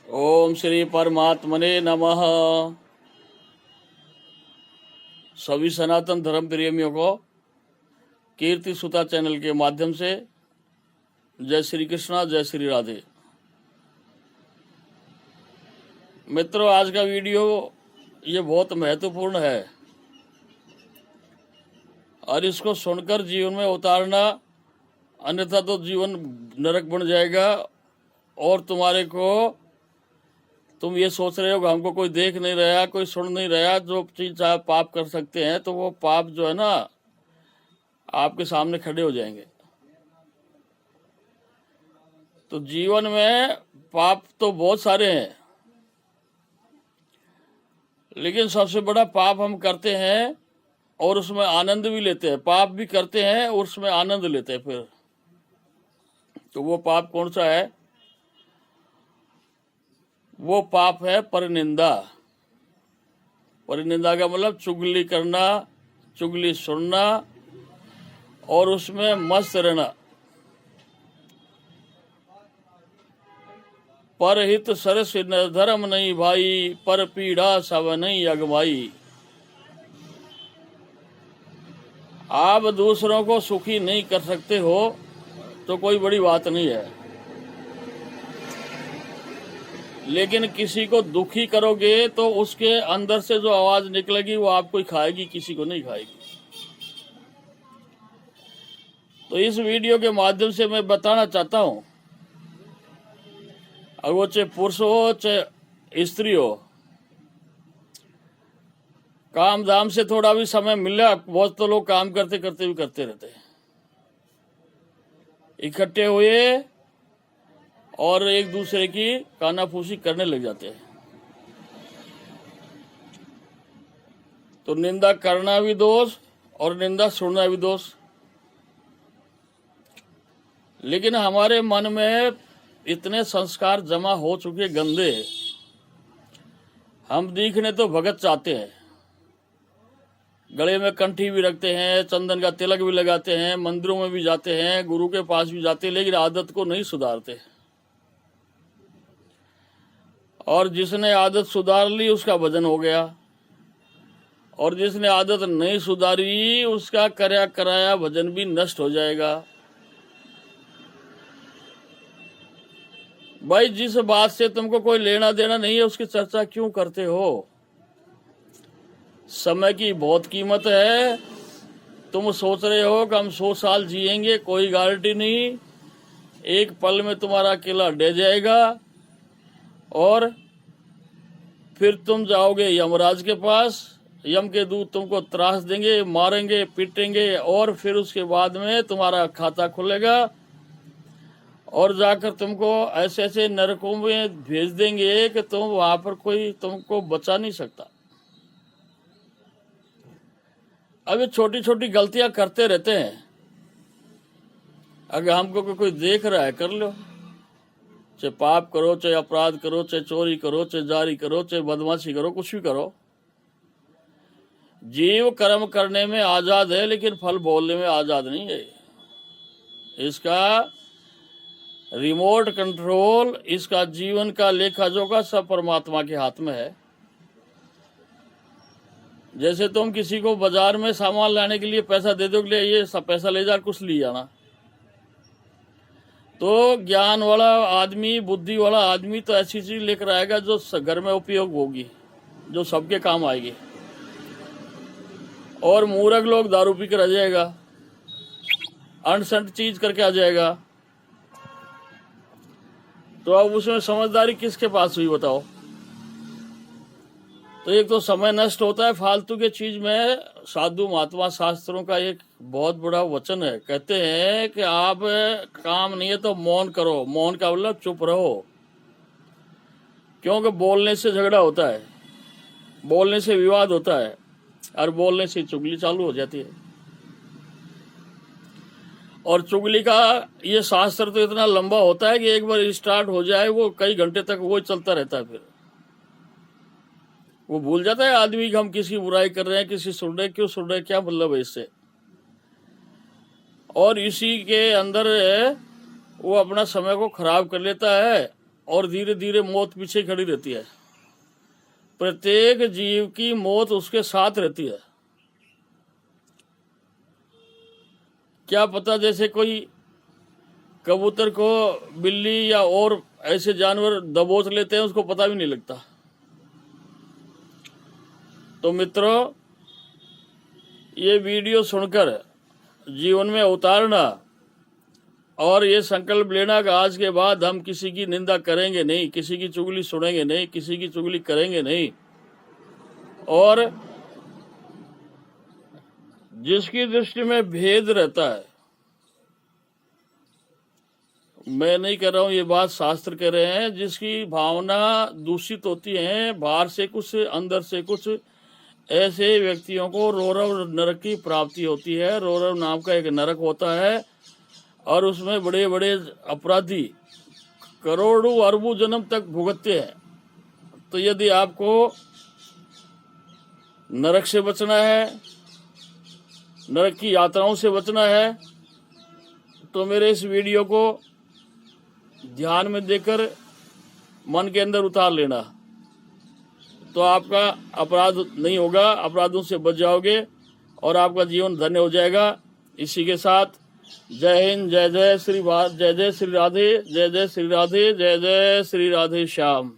ओम श्री परमात्मने नमः। सभी सनातन धर्म प्रेमियों को कीर्ति सुता चैनल के माध्यम से जय श्री कृष्णा, जय श्री राधे। मित्रों, आज का वीडियो ये बहुत महत्वपूर्ण है और इसको सुनकर जीवन में उतारना, अन्यथा तो जीवन नरक बन जाएगा और तुम ये सोच रहे हो कि हमको कोई देख नहीं रहा, कोई सुन नहीं रहा, जो चीज आप पाप कर सकते हैं तो वो पाप जो है ना आपके सामने खड़े हो जाएंगे। तो जीवन में पाप तो बहुत सारे हैं, लेकिन सबसे बड़ा पाप हम करते हैं और उसमें आनंद भी लेते हैं। पाप भी करते हैं और उसमें आनंद लेते हैं। फिर तो वो पाप कौन सा है? वो पाप है परनिंदा। परनिंदा का मतलब चुगली करना, चुगली सुनना और उसमें मस्त रहना। परहित सरस न धर्म नहीं भाई, पर पीड़ा सब नहीं अगमाई। आप दूसरों को सुखी नहीं कर सकते हो तो कोई बड़ी बात नहीं है, लेकिन किसी को दुखी करोगे तो उसके अंदर से जो आवाज निकलेगी वो आपको ही खाएगी, किसी को नहीं खाएगी। तो इस वीडियो के माध्यम से मैं बताना चाहता हूं, अब वो चाहे पुरुष हो चाहे स्त्री हो, काम धाम से थोड़ा भी समय मिला, बहुत तो लोग काम करते करते भी करते रहते हैं, इकट्ठे हुए और एक दूसरे की कानाफूसी करने लग जाते हैं। तो निंदा करना भी दोष और निंदा सुनना भी दोष। लेकिन हमारे मन में इतने संस्कार जमा हो चुके गंदे, हम दिखने तो भगत चाहते हैं, गले में कंठी भी रखते हैं, चंदन का तिलक भी लगाते हैं, मंदिरों में भी जाते हैं, गुरु के पास भी जाते हैं, लेकिन आदत को नहीं सुधारते। और जिसने आदत सुधार ली उसका भजन हो गया, और जिसने आदत नहीं सुधारी उसका कराया कराया भजन भी नष्ट हो जाएगा। भाई, जिस बात से तुमको कोई लेना देना नहीं है उसकी चर्चा क्यों करते हो? समय की बहुत कीमत है। तुम सोच रहे हो कि हम 100 साल जिएंगे, कोई गारंटी नहीं। एक पल में तुम्हारा किला ढह जाएगा और फिर तुम जाओगे यमराज के पास। यम के दूत तुमको त्रास देंगे, मारेंगे, पीटेंगे और फिर उसके बाद में तुम्हारा खाता खुलेगा और जाकर तुमको ऐसे ऐसे नरकों में भेज देंगे कि तुम वहां पर कोई तुमको बचा नहीं सकता। अब ये छोटी छोटी गलतियां करते रहते हैं। अगर हमको कोई देख रहा है, कर लो, चाहे पाप करो, चाहे अपराध करो, चाहे चोरी करो, चाहे जारी करो, चाहे बदमाशी करो, कुछ भी करो। जीव कर्म करने में आजाद है, लेकिन फल बोलने में आजाद नहीं है। इसका रिमोट कंट्रोल, इसका जीवन का लेखा जोखा सब परमात्मा के हाथ में है। जैसे तुम किसी को बाजार में सामान लाने के लिए पैसा दे दो, ये सब पैसा ले जा, कुछ ले जाना, तो ज्ञान वाला आदमी, बुद्धि वाला आदमी तो ऐसी चीज लेकर आएगा जो घर में उपयोग होगी, जो सबके काम आएगी। और मूर्ख लोग दारू पी कर आ जाएगा, अनसंट चीज करके आ जाएगा। तो अब उसमें समझदारी किसके पास हुई बताओ? तो एक तो समय नष्ट होता है फालतू के चीज में। साधु महात्मा शास्त्रों का एक बहुत बड़ा वचन है, कहते हैं कि आप काम नहीं है तो मौन करो। मौन का मतलब चुप रहो, क्योंकि बोलने से झगड़ा होता है, बोलने से विवाद होता है और बोलने से चुगली चालू हो जाती है। और चुगली का ये शास्त्र तो इतना लंबा होता है कि एक बार स्टार्ट हो जाए वो कई घंटे तक वो चलता रहता है। फिर वो भूल जाता है आदमी कि हम किसी बुराई कर रहे हैं, किसी सुन रहे, क्यों सुन रहे, क्या मतलब है इससे। और इसी के अंदर वो अपना समय को खराब कर लेता है और धीरे धीरे मौत पीछे खड़ी रहती है। प्रत्येक जीव की मौत उसके साथ रहती है। क्या पता जैसे कोई कबूतर को बिल्ली या और ऐसे जानवर दबोच लेते हैं, उसको पता भी नहीं लगता। तो मित्रों, ये वीडियो सुनकर जीवन में उतारना और ये संकल्प लेना कि आज के बाद हम किसी की निंदा करेंगे नहीं, किसी की चुगली सुनेंगे नहीं, किसी की चुगली करेंगे नहीं। और जिसकी दृष्टि में भेद रहता है, मैं नहीं कर रहा हूं, ये बात शास्त्र कह रहे हैं, जिसकी भावना दूषित होती है, बाहर से कुछ अंदर से कुछ, ऐसे व्यक्तियों को रौरव नरक की प्राप्ति होती है। रौरव नाम का एक नरक होता है और उसमें बड़े बड़े अपराधी करोड़ों अरबों जन्म तक भुगतते हैं। तो यदि आपको नरक से बचना है, नरक की यात्राओं से बचना है, तो मेरे इस वीडियो को ध्यान में देकर मन के अंदर उतार लेना, तो आपका अपराध नहीं होगा, अपराधों से बच जाओगे और आपका जीवन धन्य हो जाएगा। इसी के साथ जय हिंद, जय जय श्री राधे, जय जय श्री राधे, जय जय श्री राधे, जय जय श्री राधे श्याम।